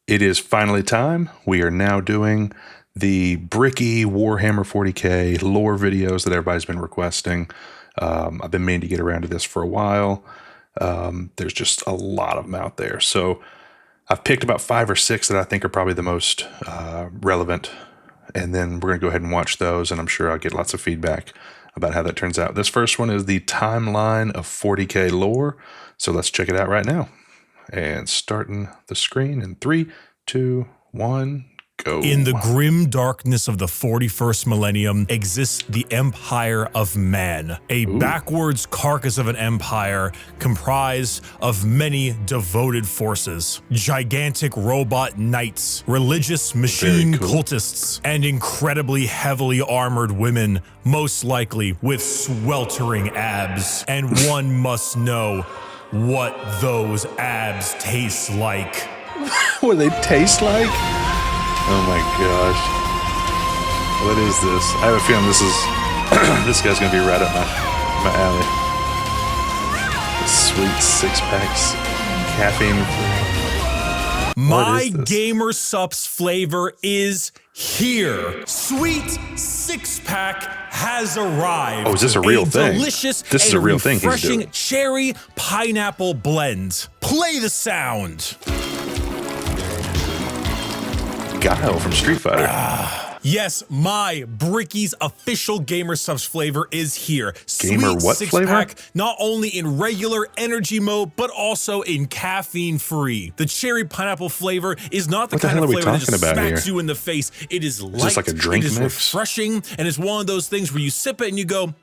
It is finally time. We are now doing the bricky Warhammer 40k lore videos that everybody's been requesting. I've been meaning to get around to this for a while. There's just a lot of them out there. So I've picked about 5 or 6 that I think are probably the most relevant. And then we're going to go ahead and watch those, and I'm sure I'll get lots of feedback about how that turns out. This first one is the timeline of 40k lore. So let's check it out right now. And starting the screen in 3, 2, 1, go. In the grim darkness of the 41st millennium exists the Empire of Man, a backwards carcass of an empire comprised of many devoted forces, gigantic robot knights, religious machine cultists, and incredibly heavily armored women, most likely with sweltering abs. And one must know what those abs taste like. What they taste like? Oh my gosh. What is this? I have a feeling this is this guy's gonna be right up my alley. The sweet 6-packs, caffeine free. My Gamer Supps flavor is here. Sweet 6-pack has arrived. Oh, is this a real thing? Delicious this is a real thing he's refreshing doing. cherry pineapple blend. Play the sound. Guile from Street Fighter. Yes, my Bricky's official Gamer Supps flavor is here. Gamer Sweet what flavor? Not only in regular energy mode, but also in caffeine free. The cherry pineapple flavor is not the kind of flavor that just smacks you in the face. It is light, just like a drink it is mix? refreshing, and it's one of those things where you sip it and you go,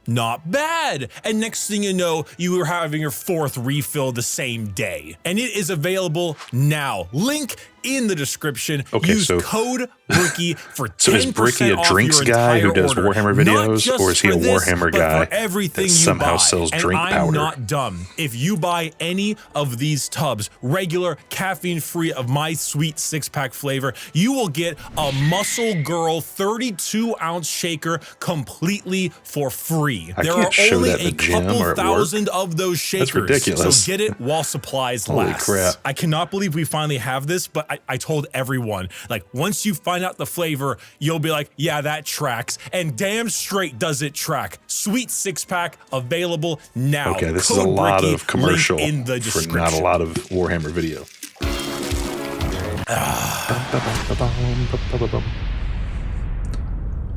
not bad. And next thing you know, you are having your 4th refill the same day. And it is available now. Link in the description. Okay, use code Bricky for 10% so is Bricky a drinks guy who does Warhammer videos, or is he a Warhammer guy everything that somehow sells drink powder? I'm not dumb. If you buy any of these tubs, regular, caffeine-free of my sweet 6-pack flavor, you will get a Muscle Girl 32-ounce shaker completely for free. There are only a couple thousand of those shakers. That's ridiculous. So get it while supplies last. Holy crap. I cannot believe we finally have this, but I told everyone, like, once you find out the flavor, you'll be like, yeah, that tracks. And damn straight does it track. Sweet 6-pack available now. Okay, this Code is a lot Bricky, of commercial in the for not a lot of Warhammer video.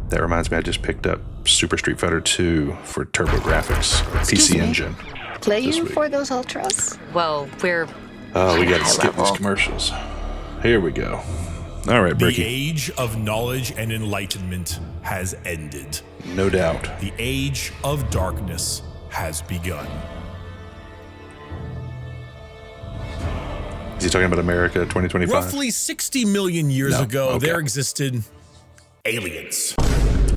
That reminds me, I just picked up Super Street Fighter 2 for TurboGrafx, PC Engine. Playing for those ultras? Well, we're Oh, we gotta skip these commercials. Here we go. All right, Bricky. The age of knowledge and enlightenment has ended. No doubt. The age of darkness has begun. Is he talking about America 2025? Roughly 60 million years ago, there existed aliens.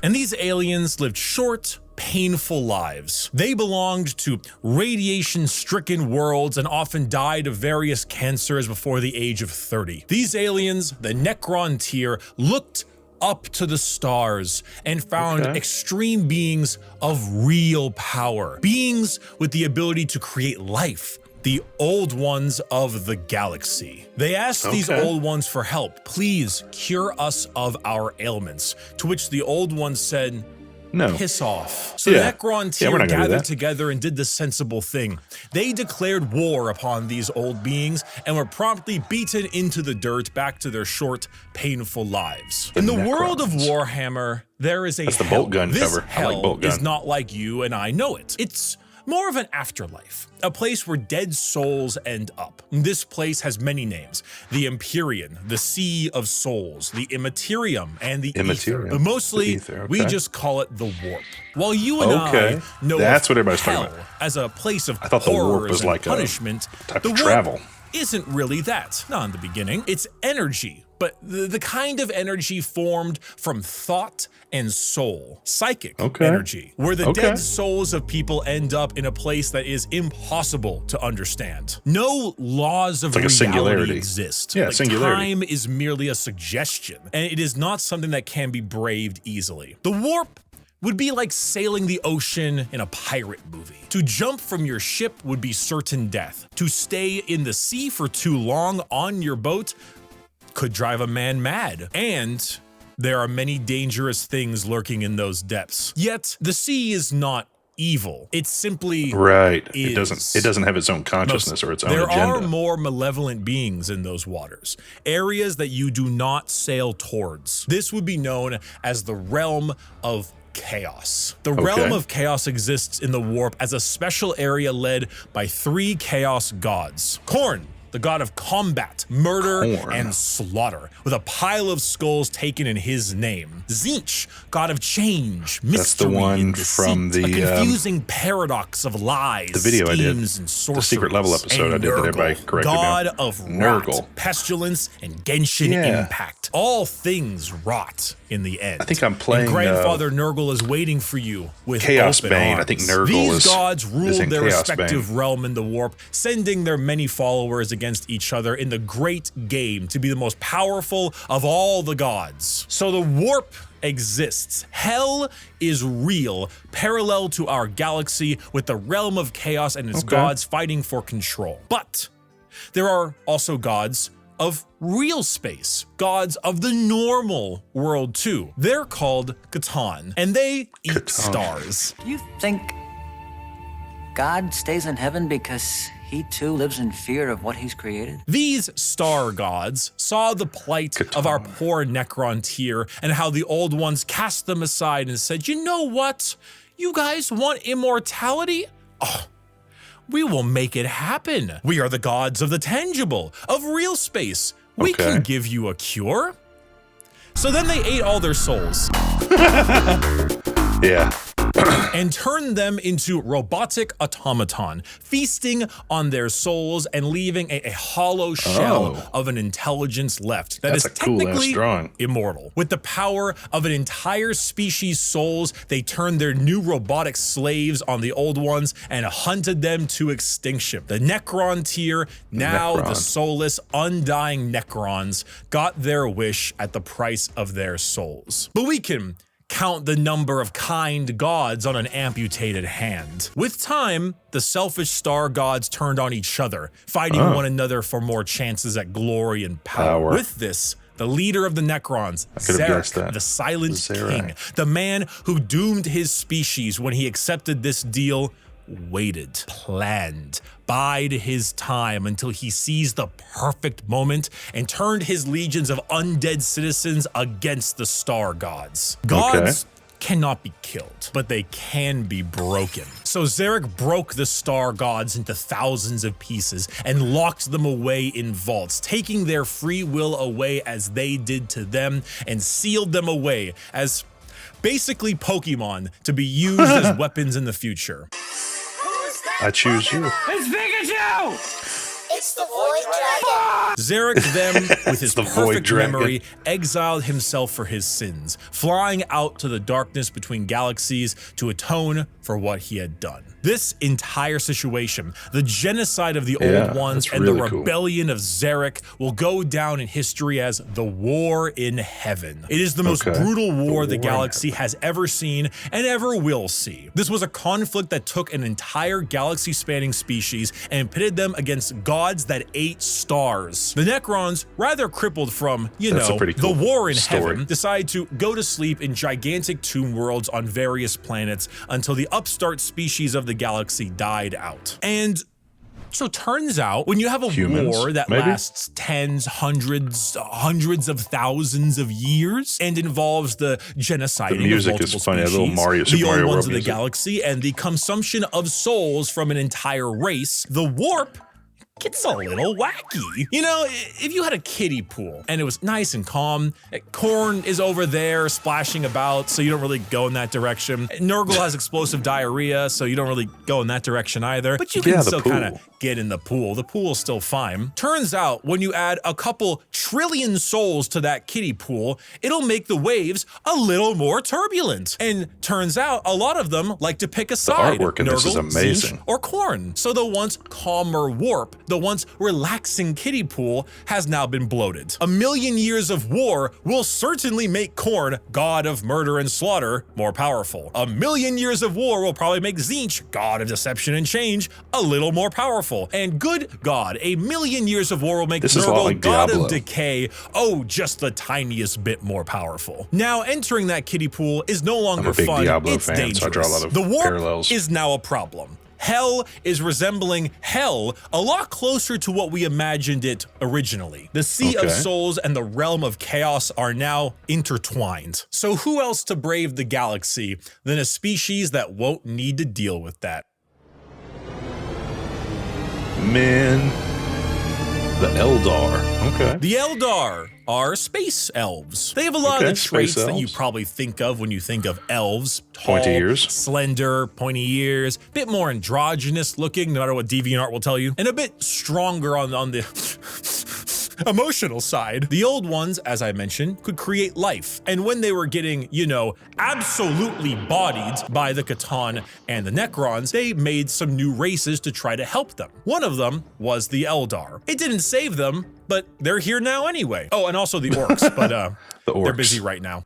And these aliens lived short, painful lives. They belonged to radiation-stricken worlds and often died of various cancers before the age of 30. These aliens, the Necron tier, looked up to the stars and found extreme beings of real power. Beings with the ability to create life. The Old Ones of the galaxy. They asked these Old Ones for help. Please cure us of our ailments. To which the Old Ones said, no. Piss off. So the Necron tier gathered together and did the sensible thing. They declared war upon these old beings and were promptly beaten into the dirt back to their short, painful lives. In the world of Warhammer, there is a hell. That's the bolt gun this cover. hell I like bolt gun. is not like you and I know it. It's more of an afterlife, a place where dead souls end up. This place has many names: the Empyrean, the Sea of Souls, the Immaterium, and the Ether. But mostly, we just call it the Warp. While you and I know that's what everybody's hell talking about. As a place of I thought the Warp horrors was and like punishment, a type the of Warp travel. Isn't really that. Not in the beginning. It's energy, but the kind of energy formed from thought and soul. Psychic energy, where the dead souls of people end up in a place that is impossible to understand. No laws of reality exist. Yeah, singularity. Time is merely a suggestion, and it is not something that can be braved easily. The Warp would be like sailing the ocean in a pirate movie. To jump from your ship would be certain death. To stay in the sea for too long on your boat could drive a man mad. And there are many dangerous things lurking in those depths. Yet the sea is not evil. It simply is. It doesn't have its own consciousness or its own agenda. There are more malevolent beings in those waters, areas that you do not sail towards. This would be known as the realm of chaos. The realm of chaos exists in the warp as a special area led by 3 chaos gods. Khorne, the god of combat, murder, and slaughter, with a pile of skulls taken in his name. Tzeentch, god of change, mystery, that's the one and deceit, from the a confusing paradox of lies, the video schemes, I did, and sorceries. the secret level episode I did that everybody corrected god me. of rot, pestilence, and Genshin Impact. All things rot in the end. I think I'm playing. And Grandfather Nurgle is waiting for you with Chaos open Bane. arms. I think Nurgle These gods ruled their Chaos respective Bane. realm in the warp, sending their many followers against each other in the great game to be the most powerful of all the gods. So the warp exists. Hell is real, parallel to our galaxy, with the realm of chaos and its gods fighting for control. But there are also gods of real space, gods of the normal world too. They're called Catan, and they eat stars. Do you think God stays in heaven because he too lives in fear of what he's created? These star gods saw the plight of our poor Necron tier and how the old ones cast them aside and said, you know what? You guys want immortality? Oh, we will make it happen. We are the gods of the tangible, of real space. We can give you a cure. So then they ate all their souls. Yeah. And turned them into robotic automaton, feasting on their souls and leaving a hollow shell of an intelligence left that is technically immortal. With the power of an entire species' souls, they turned their new robotic slaves on the old ones and hunted them to extinction. The Necron tier, now the soulless, undying Necrons, got their wish at the price of their souls. But we can count the number of kind gods on an amputated hand. With time, the selfish star gods turned on each other, fighting one another for more chances at glory and power. With this, the leader of the Necrons, Zarek, the Silent King, the man who doomed his species when he accepted this deal, waited, planned, bide his time until he seized the perfect moment and turned his legions of undead citizens against the star gods. Gods cannot be killed, but they can be broken. So Zarek broke the star gods into thousands of pieces and locked them away in vaults, taking their free will away as they did to them, and sealed them away as basically Pokemon to be used as weapons in the future. I choose you. It's Pikachu! It's the Void Dragon. Zarek then, with his perfect memory, exiled himself for his sins, flying out to the darkness between galaxies to atone for what he had done. This entire situation, the genocide of the old ones and the rebellion of Zarek, will go down in history as the War in Heaven. It is the most brutal war the galaxy has ever seen and ever will see. This was a conflict that took an entire galaxy-spanning species and pitted them against gods that ate stars. The Necrons, rather crippled from, the War in Heaven, decided to go to sleep in gigantic tomb worlds on various planets until the upstart species of the galaxy died out. And so turns out, when you have a war that lasts tens, hundreds of thousands of years and involves the genociding of multiple species, the old ones of the galaxy, and the consumption of souls from an entire race, the warp gets a little wacky. You know, if you had a kiddie pool and it was nice and calm, Khorne is over there splashing about, so you don't really go in that direction. Nurgle has explosive diarrhea, so you don't really go in that direction either. But you can still kind of get in the pool. The pool's still fine. Turns out when you add a couple trillion souls to that kiddie pool, it'll make the waves a little more turbulent. And turns out a lot of them like to pick a side. The artwork in this is amazing. Tzeentch, or Khorne. So the once calmer warp, the once relaxing kiddie pool has now been bloated. A million years of war will certainly make Khorne, god of murder and slaughter, more powerful. A million years of war will probably make Tzeentch, god of deception and change, a little more powerful. And good God, a million years of war will make Nurgle, god of decay, oh, just the tiniest bit more powerful. Now, entering that kiddie pool is no longer fun, it's dangerous. So I draw a lot of the warp parallels. Is now a problem. Hell is resembling hell a lot closer to what we imagined it originally. The Sea of Souls and the Realm of Chaos are now intertwined. So who else to brave the galaxy than a species that won't need to deal with that? Man, the Eldar. Okay. The Eldar are space elves. They have a lot of the traits that you probably think of when you think of elves. Tall, pointy ears. Slender, pointy ears, bit more androgynous looking, no matter what DeviantArt will tell you, and a bit stronger on the emotional side. The old ones, as I mentioned, could create life. And when they were getting, you know, absolutely bodied by the Catan and the Necrons, they made some new races to try to help them. One of them was the Eldar. It didn't save them, but they're here now anyway. Oh, and also the orcs, but the orcs. They're busy right now.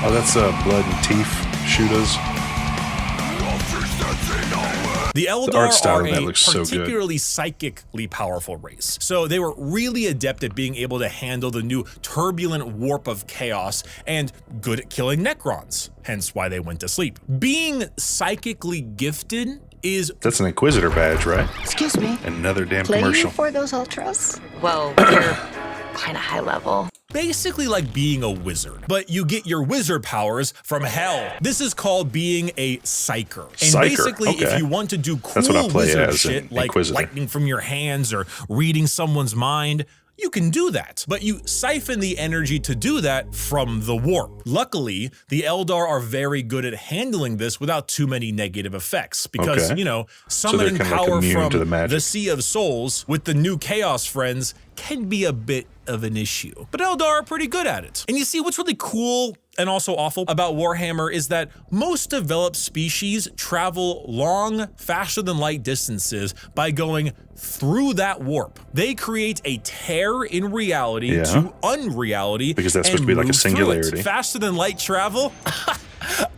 Oh, that's Blood and Teeth shooters. The Eldar are a particularly psychically powerful race. So they were really adept at being able to handle the new turbulent warp of chaos and good at killing Necrons, hence why they went to sleep. Being psychically gifted is... That's an Inquisitor badge, right? Excuse me. Another damn Playing commercial. for those ultras? Well, you're kind of high level. Basically like being a wizard, but you get your wizard powers from hell. This is called being a psyker. And basically, if you want to do cool wizard shit like lightning from your hands or reading someone's mind, you can do that, but you siphon the energy to do that from the warp. Luckily, the Eldar are very good at handling this without too many negative effects because, you know, summoning power from the Sea of Souls with the new Chaos friends can be a bit of an issue. But Eldar are pretty good at it. And you see, what's really cool and also awful about Warhammer is that most developed species travel long, faster than light distances by going through that warp. They create a tear in reality to unreality. Because that's supposed to be like a singularity. Faster than light travel?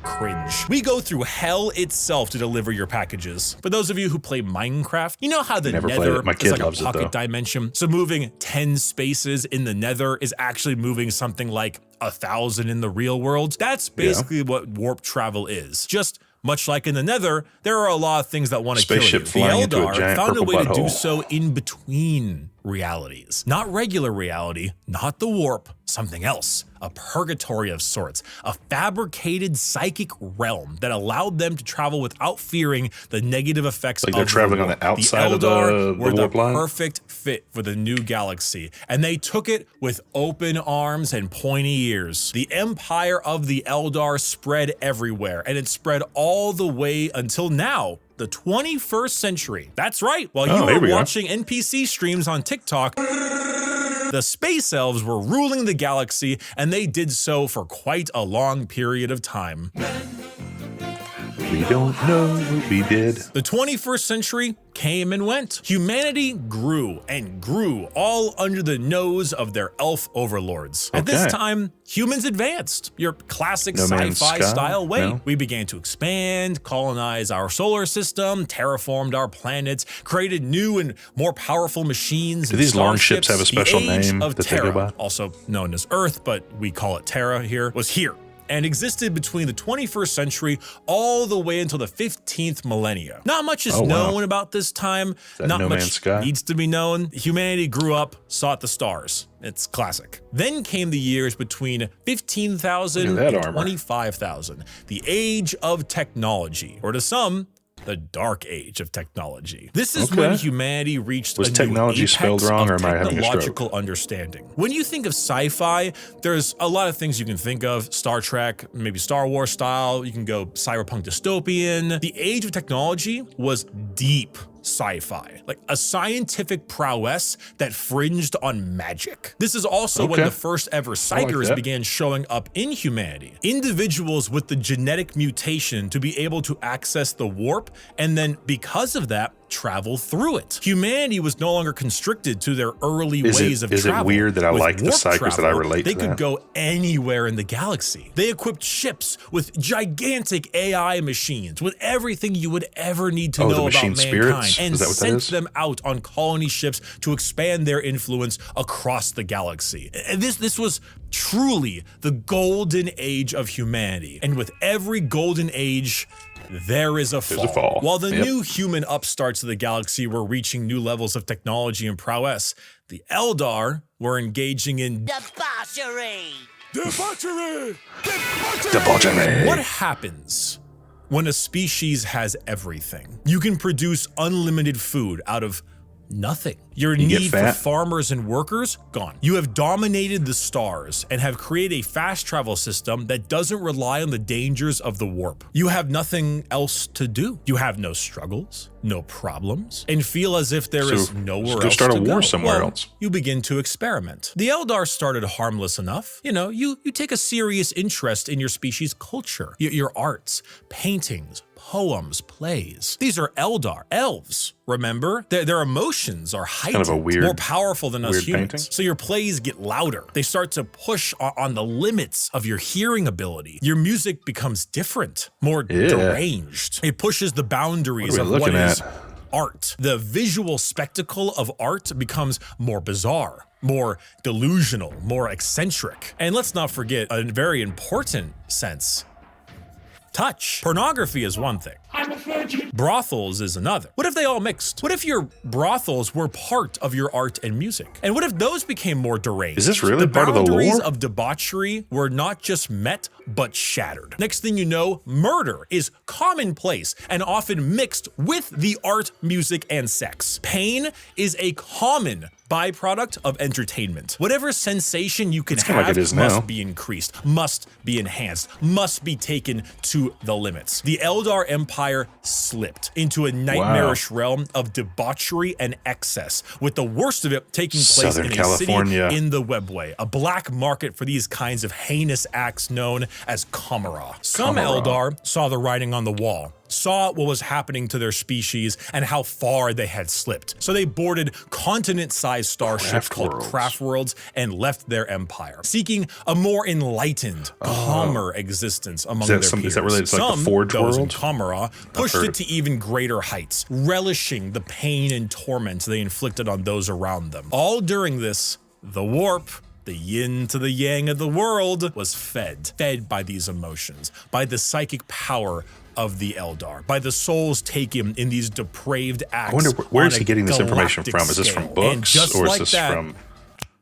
Cringe. We go through hell itself to deliver your packages. For those of you who play Minecraft, you know how the Nether is like a pocket dimension. So moving 10 spaces in the Nether is actually moving something like 1,000 in the real world. That's basically what warp travel is. Just much like in the Nether, there are a lot of things that want to kill you. The Eldar found a way to do so in between realities. Not regular reality, not the warp, something else. A purgatory of sorts, a fabricated psychic realm that allowed them to travel without fearing the negative effects of they're traveling on the outside of the warp line? Perfect fit for the new galaxy, and they took it with open arms and pointy ears. The empire of the Eldar spread everywhere, and it spread all the way until now, the 21st century. That's right, while you were watching NPC streams on TikTok, the space elves were ruling the galaxy, and they did so for quite a long period of time. We don't know what we did. The 21st century came and went. Humanity grew and grew all under the nose of their elf overlords. At this time, humans advanced. Your classic sci-fi style way. We began to expand, colonize our solar system, terraformed our planets, created new and more powerful machines. Do these long ships have a special name that they go by? Also known as Earth, but we call it Terra here, was here and existed between the 21st century all the way until the 15th millennia. Not much is known about this time. Not much needs to be known. Humanity grew up, sought the stars. It's classic. Then came the years between 15,000 and 25,000, the age of technology, or to some, the dark age of technology. This is when humanity reached a technology spelled wrong, or am I having a technological understanding. When you think of sci-fi, there's a lot of things you can think of. Star Trek, maybe Star Wars style. You can go cyberpunk dystopian. The age of technology was deep sci-fi, like a scientific prowess that fringed on magic. This is also when the first ever psychers began showing up in humanity. Individuals with the genetic mutation to be able to access the warp, and then because of that, travel through it. Humanity was no longer constricted to their early ways of travel. Is it weird that I like the psychers that I relate to They could go anywhere in the galaxy. They equipped ships with gigantic AI machines, with everything you would ever need to know about mankind, and sent them out on colony ships to expand their influence across the galaxy. And this was truly the golden age of humanity. And with every golden age, there is a fall. While the new human upstarts of the galaxy were reaching new levels of technology and prowess, the Eldar were engaging in Debauchery! debauchery. Debauchery. What happens when a species has everything? You can produce unlimited food out of nothing. Your need for farmers and workers, gone. You have dominated the stars and have created a fast travel system that doesn't rely on the dangers of the warp. You have nothing else to do. You have no struggles, no problems, and feel as if there is nowhere else to go. Start a war somewhere else. You begin to experiment. The Eldar started harmless enough. You know, you take a serious interest in your species' culture, your arts, paintings, poems, plays. These are Eldar, elves, remember? Their emotions are heightened, kind of a weird, more powerful than us humans. painting. So your plays get louder. They start to push on the limits of your hearing ability. Your music becomes different, more deranged. It pushes the boundaries of what is art. The visual spectacle of art becomes more bizarre, more delusional, more eccentric. And let's not forget a very important sense. Touch. Pornography is one thing. I'm a virgin. Brothels is another. What if they all mixed? What if your brothels were part of your art and music? And what if those became more deranged? Is this really part of the lore? The boundaries of debauchery were not just met, but shattered. Next thing you know, murder is commonplace and often mixed with the art, music, and sex. Pain is a common byproduct of entertainment. Whatever sensation you can have must be increased, must be enhanced, must be taken to the limits. The Eldar Empire slipped into a nightmarish realm of debauchery and excess, with the worst of it taking place in a city in the Webway, a black market for these kinds of heinous acts known as Kamara. Some Eldar saw the writing on the wall, saw what was happening to their species and how far they had slipped. So they boarded continent-sized starships called craft worlds and left their empire, seeking a more enlightened, calmer existence among their peers. Is that related to like the Forge those world? In Kamara pushed it to even greater heights, relishing the pain and torment they inflicted on those around them. All during this, the warp, the yin to the yang of the world, was fed by these emotions, by the psychic power of the Eldar, by the souls taken in these depraved acts. I wonder where is he getting this information from? Is this from books or is this from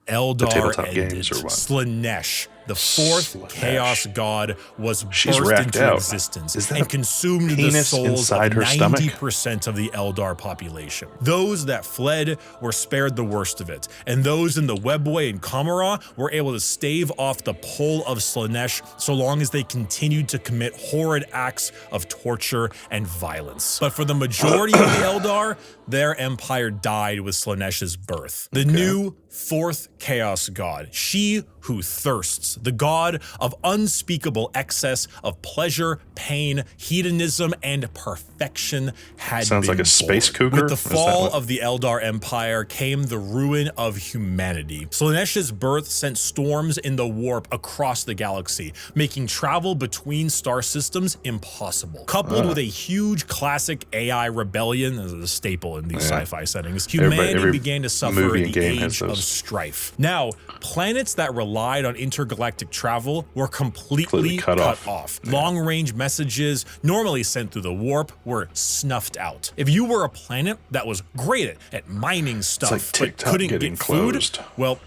Eldar tabletop games or what? Slanesh, the fourth chaos god, was birthed into existence and consumed the souls of 90% of the Eldar population. Those that fled were spared the worst of it, and those in the Webway and Kamara were able to stave off the pull of Slanesh so long as they continued to commit horrid acts of torture and violence. But for the majority of the Eldar, their empire died with Slanesh's birth. The new fourth chaos god, she who thirsts, the god of unspeakable excess of pleasure, pain, hedonism, and perfection, had Sounds been like a space born. cougar. With the fall of the Eldar Empire came the ruin of humanity. Slanesh's birth sent storms in the warp across the galaxy, making travel between star systems impossible. Coupled with a huge classic AI rebellion, as a staple in these sci-fi settings, humanity began to suffer in the age of strife. Now, planets that relied on intergalactic travel were completely cut off. Long-range messages, normally sent through the warp, were snuffed out. If you were a planet that was great at mining stuff but couldn't get food, well,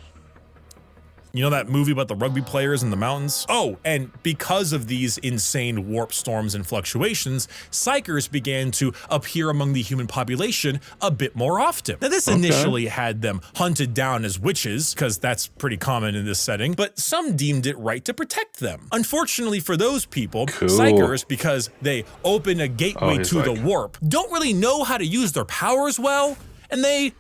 You know that movie about the rugby players in the mountains? Oh, and because of these insane warp storms and fluctuations, psychers began to appear among the human population a bit more often. Now, this initially had them hunted down as witches, because that's pretty common in this setting, but some deemed it right to protect them. Unfortunately for those people, psychers, because they open a gateway to the warp, don't really know how to use their powers well, and they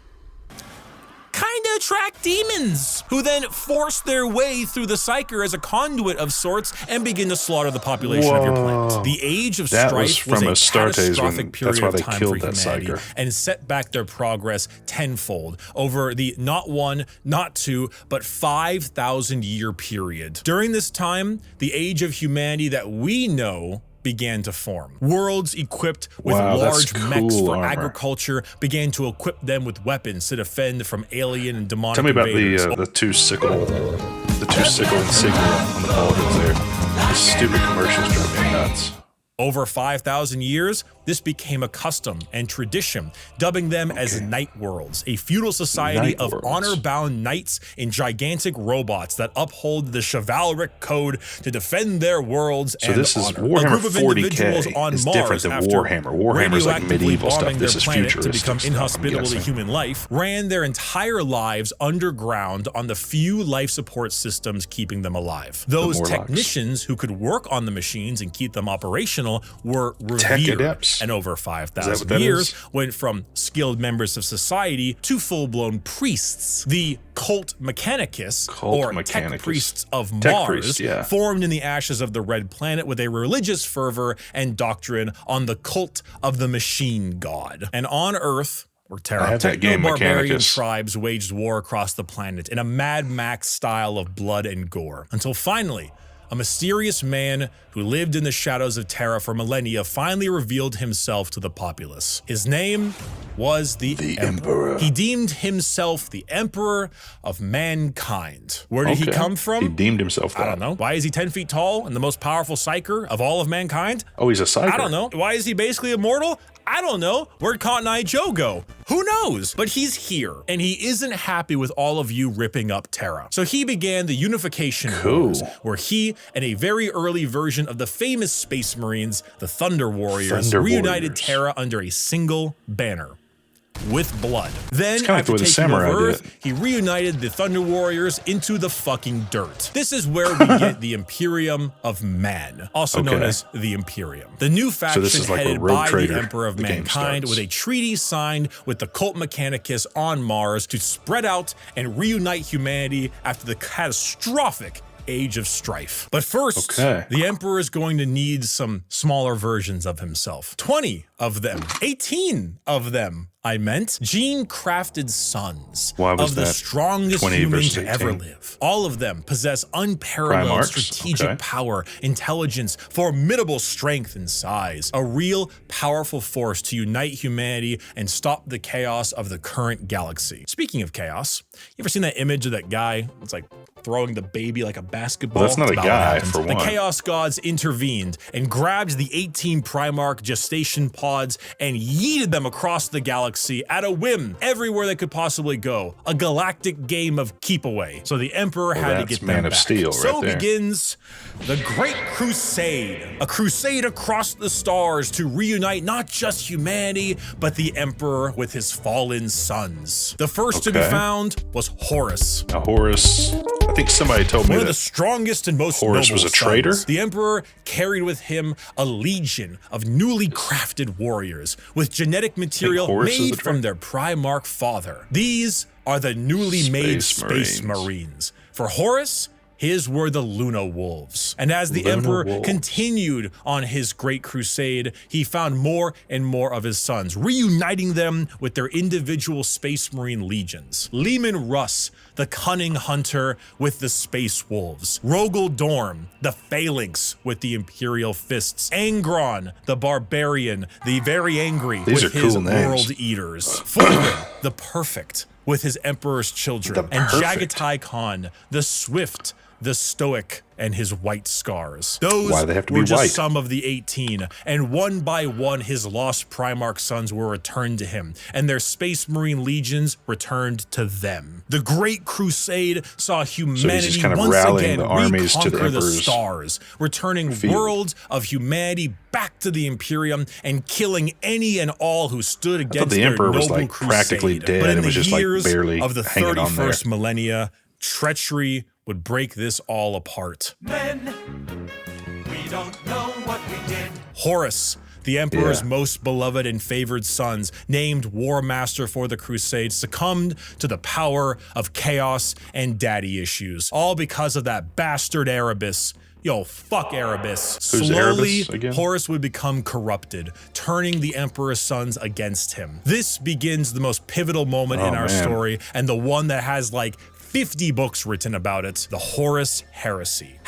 kind of attract demons, who then force their way through the psyker as a conduit of sorts and begin to slaughter the population of your planet. The Age of Strife was a catastrophic period of time for humanity and set back their progress tenfold over the not one, not two, but 5,000 year period. During this time, the age of humanity that we know began to form. Worlds equipped with large mechs for agriculture began to equip them with weapons to defend from alien and demonic invaders. Tell me about the two sickle insignia on the pauldrons there. The stupid commercials drive me nuts. Over 5,000 years, this became a custom and tradition, dubbing them as night worlds, a feudal society of honor-bound knights in gigantic robots that uphold the chivalric code to defend their worlds and honor. So this is Warhammer 40K is different than Warhammer. Warhammer's like medieval stuff. This is futuristic to become inhospitable to human life, ran their entire lives underground on the few life support systems keeping them alive. Those technicians who could work on the machines and keep them operational were revered, and over 5,000 years went from skilled members of society to full-blown priests. The Cult Mechanicus, tech priests of Mars, formed in the ashes of the Red Planet with a religious fervor and doctrine on the cult of the machine god. And on Earth, where techno-barbarian tribes waged war across the planet in a Mad Max style of blood and gore, until finally, a mysterious man who lived in the shadows of Terra for millennia finally revealed himself to the populace. His name was the Emperor. He deemed himself the Emperor of mankind. Where did he come from? He deemed himself that. I don't know. Why is he 10 feet tall and the most powerful psyker of all of mankind? Oh, he's a psyker. I don't know. Why is he basically immortal? I don't know. Where'd Cotton Eye Joe go? Who knows? But he's here, and he isn't happy with all of you ripping up Terra. So he began the Unification Wars, where he and a very early version of the famous Space Marines, the Thunder Warriors, reunited Terra under a single banner. With blood. Then, after taking over Earth, he reunited the Thunder Warriors into the fucking dirt. This is where we get the Imperium of Man, also known as the Imperium. The new faction headed by the Emperor of Mankind with a treaty signed with the Cult Mechanicus on Mars to spread out and reunite humanity after the catastrophic Age of Strife. But first, the Emperor is going to need some smaller versions of himself. 20 of them, 18 of them, I meant, gene-crafted sons of the strongest humans to ever live. All of them possess unparalleled strategic power, intelligence, formidable strength and size, a real powerful force to unite humanity and stop the chaos of the current galaxy. Speaking of chaos, you ever seen that image of that guy? It's like throwing the baby like a basketball. Well, that's not a guy, for one. The Chaos Gods intervened and grabbed the 18 Primarch gestation pods and yeeted them across the galaxy at a whim, everywhere they could possibly go. A galactic game of keep away. So the Emperor had to get them Man back. of Steel right so there. begins the Great Crusade, a crusade across the stars to reunite not just humanity, but the Emperor with his fallen sons. The first to be found was Horus. Now Horus, I think somebody told me one of the strongest and most Horus noble was a traitor. sons. The Emperor carried with him a legion of newly crafted warriors with genetic material made from their Primarch father. These are the newly made Space Marines. For Horus, his were the Luna Wolves. And as the Emperor continued on his great crusade, he found more and more of his sons, reuniting them with their individual Space Marine legions. Leman Russ, the cunning hunter with the Space Wolves. Rogel Dorm, the Phalanx with the Imperial Fists. Angron, the Barbarian, the very angry with his World Eaters. Fulgrim, the Perfect with his Emperor's Children. And Jagatai Khan, the Swift, the Stoic, and his white scars. Those Why do they have to were be just white? some of the 18, and one by one his lost Primarch sons were returned to him, and their Space Marine legions returned to them. The Great Crusade saw humanity kind of once rallying again the armies to the reconquer the Emperor's stars, returning field. worlds of humanity back to the Imperium and killing any and all who stood against the their Emperor was, noble like, practically crusade. dead But in and was the just, like, years barely of the hanging on there. 31st millennia, treachery would break this all apart. Men, we don't know what we did. Horus, the Emperor's most beloved and favored sons, named War Master for the Crusade, succumbed to the power of chaos and daddy issues, all because of that bastard Erebus. Yo, fuck Erebus. Who's Slowly, Erebus again? Horus would become corrupted, turning the Emperor's sons against him. This begins the most pivotal moment in our story, and the one that has like 50 books written about it, the Horus Heresy.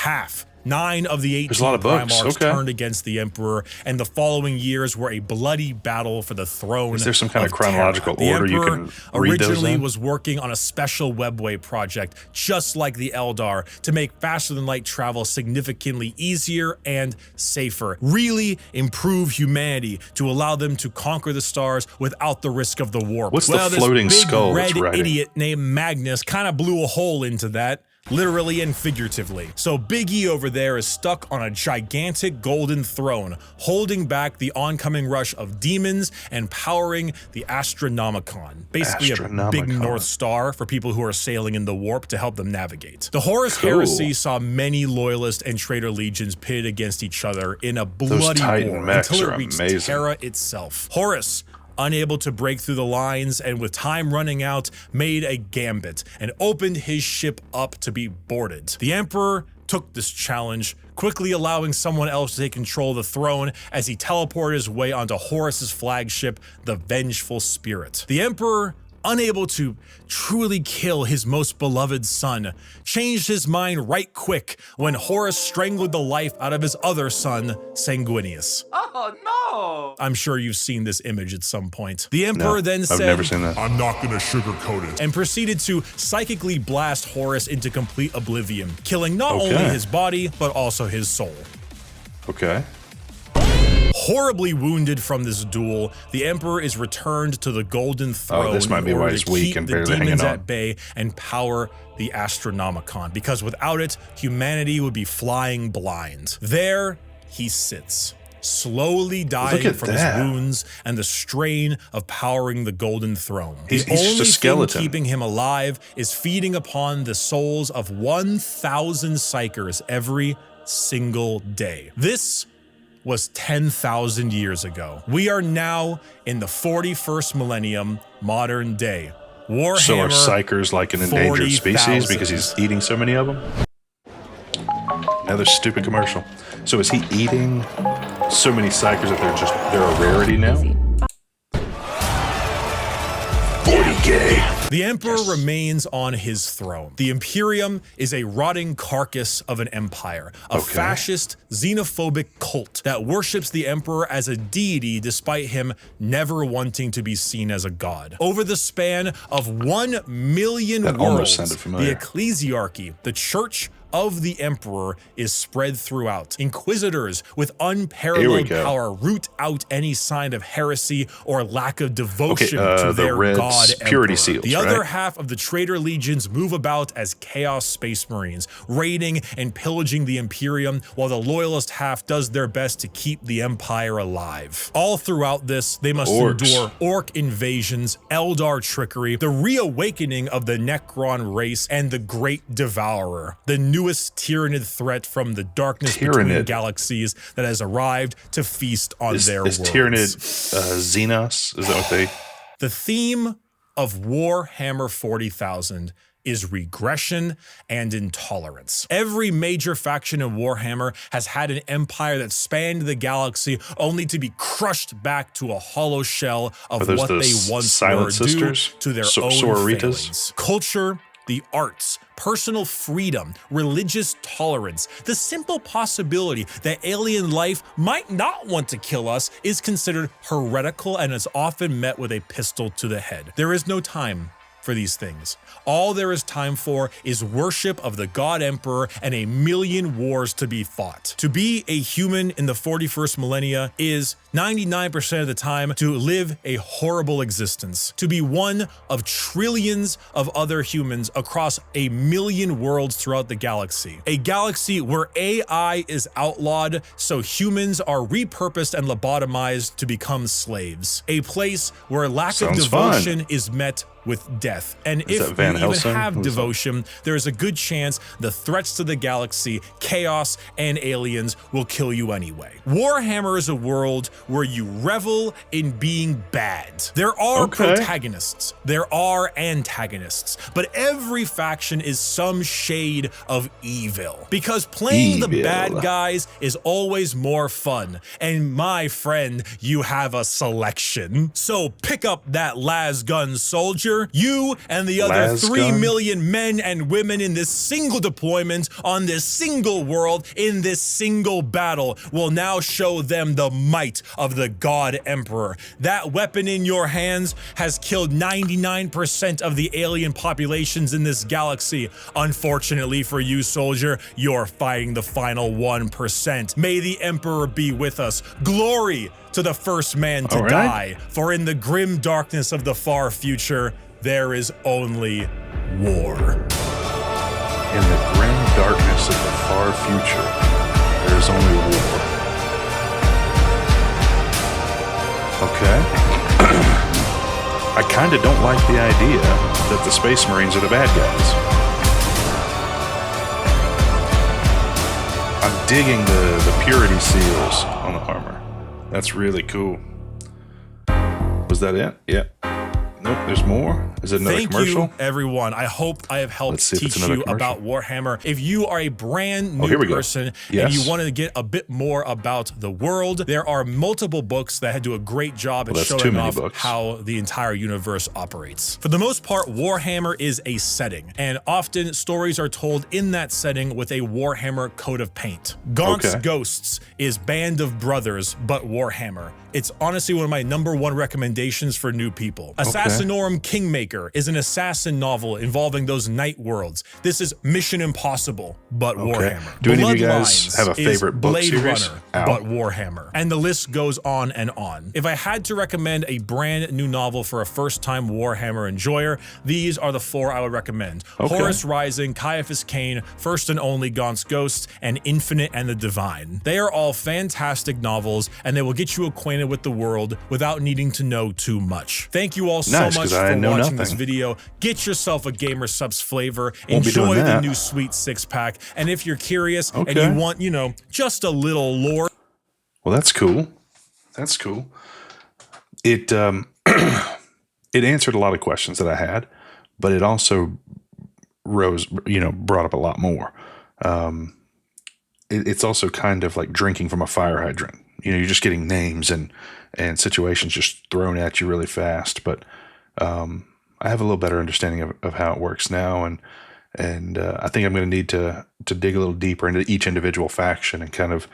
9 of the 18 a lot of books, Primarchs okay. turned against the Emperor, and the following years were a bloody battle for the throne. Is there some kind of Terra. chronological The order you Emperor can read those originally in? was working on a special webway project, just like the Eldar, to make faster-than-light travel significantly easier and safer. Really improve humanity to allow them to conquer the stars without the risk of the warp. What's the this floating big skull red it's riding? idiot named Magnus kind of blew a hole into that. Literally and figuratively. So Big E over there is stuck on a gigantic golden throne, holding back the oncoming rush of demons and powering the Astronomicon. Basically a big North Star for people who are sailing in the warp to help them navigate. The Horus Heresy saw many loyalist and traitor legions pitted against each other in a bloody Titan war mechs until it are reached amazing. Terra itself. Horus, unable to break through the lines and with time running out, made a gambit and opened his ship up to be boarded. The Emperor took this challenge, quickly allowing someone else to take control of the throne as he teleported his way onto Horus's flagship, the Vengeful Spirit. The Emperor, unable to truly kill his most beloved son, changed his mind right quick when Horus strangled the life out of his other son, Sanguinius. Oh no! I'm sure you've seen this image at some point. The Emperor then said, I've never seen that. I'm not gonna sugarcoat it. and proceeded to psychically blast Horus into complete oblivion, killing not only his body, but also his soul. Okay. Horribly wounded from this duel, the Emperor is returned to the Golden Throne this might be in why order he's to weak keep and the barely hanging demons on. at bay and power the Astronomicon, because without it, humanity would be flying blind. There he sits, slowly dying at from his that. wounds and the strain of powering the Golden Throne. He's The just a only skeleton. thing keeping him alive is feeding upon the souls of 1,000 Psykers every single day. This was 10,000 years ago. We are now in the 41st millennium, modern day. Warhammer. So are Psykers like an endangered species 40,000. because he's eating so many of them? Another stupid commercial. So is he eating so many Psykers that they're a rarity now? 40K. The Emperor remains on his throne. The Imperium is a rotting carcass of an empire, a fascist, xenophobic cult that worships the Emperor as a deity despite him never wanting to be seen as a god. Over the span of 1 million That almost worlds, sounded familiar. the ecclesiarchy, the church of the Emperor, is spread throughout. Inquisitors with unparalleled go. power root out any sign of heresy or lack of devotion Okay, to the their red god purity Emperor. seals, The other right? half of the traitor legions move about as Chaos Space Marines, raiding and pillaging the Imperium, while the loyalist half does their best to keep the Empire alive. All throughout this, they must endure orc invasions, Eldar trickery, the reawakening of the Necron race, and the Great Devourer, the newest Tyranid threat from the darkness between galaxies that has arrived to feast on their worlds. Is Tyranid Xenos? Is that what they... The theme of Warhammer 40,000 is regression and intolerance. Every major faction in Warhammer has had an empire that spanned the galaxy only to be crushed back to a hollow shell of what they once were due to their own failings. Culture, the arts, personal freedom, religious tolerance, the simple possibility that alien life might not want to kill us is considered heretical and is often met with a pistol to the head. There is no time for these things. All there is time for is worship of the God Emperor and a million wars to be fought. To be a human in the 41st millennia is 99% of the time to live a horrible existence, to be one of trillions of other humans across a million worlds throughout the galaxy. A galaxy where AI is outlawed, so humans are repurposed and lobotomized to become slaves. A place where lack of devotion is met with death. And if you even have devotion, there is a good chance the threats to the galaxy, chaos, and aliens will kill you anyway. Warhammer is a world where you revel in being bad. There are protagonists, there are antagonists, but every faction is some shade of evil. Because playing the bad guys is always more fun. And my friend, you have a selection. So pick up that lasgun soldier. You and the other 3 million men and women in this single deployment on this single world in this single battle will now show them the might of the God Emperor. That weapon in your hands has killed 99% of the alien populations in this galaxy. Unfortunately for you, soldier, you're fighting the final 1%. May the Emperor be with us. Glory to the first man to die, for in the grim darkness of the far future, there is only war. In the grim darkness of the far future, there is only war. Okay. I kind of don't like the idea that the Space Marines are the bad guys. I'm digging the purity seals on the armor. That's really cool. Was that it? Yeah. Nope, there's more. Is it another commercial? Thank you, everyone. I hope I have helped teach you about Warhammer. If you are a brand new person and you want to get a bit more about the world, there are multiple books that do a great job at showing off how the entire universe operates. For the most part, Warhammer is a setting, and often stories are told in that setting with a Warhammer coat of paint. Gaunt's Ghosts is Band of Brothers, but Warhammer. It's honestly one of my #1 recommendations for new people. Assassinorum Kingmaker is an assassin novel involving those night worlds. This is Mission Impossible, but Warhammer. Do any of you guys have a favorite book Blade series? Runner, but Warhammer. And the list goes on and on. If I had to recommend a brand new novel for a first-time Warhammer enjoyer, these are the 4 I would recommend. Horus Rising, Caiaphas Cain, First and Only Gaunt's Ghosts, and Infinite and the Divine. They are all fantastic novels, and they will get you acquainted with the world without needing to know too much. Thank you all so much for watching this video. Get yourself a Gamer Subs flavor. Enjoy the new sweet 6-pack. And if you're curious and you want, you know, just a little lore. Well, that's cool. That's cool. It it answered a lot of questions that I had, but it also brought up a lot more. It's also kind of like drinking from a fire hydrant. You know, you're just getting names and situations just thrown at you really fast. But I have a little better understanding of how it works now, and I think I'm going to need to dig a little deeper into each individual faction and kind of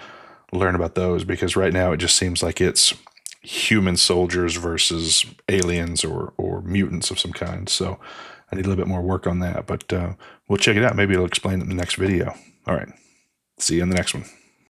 learn about those, because right now it just seems like it's human soldiers versus aliens or mutants of some kind. So I need a little bit more work on that, but we'll check it out. Maybe it'll explain it in the next video. All right. See you in the next one.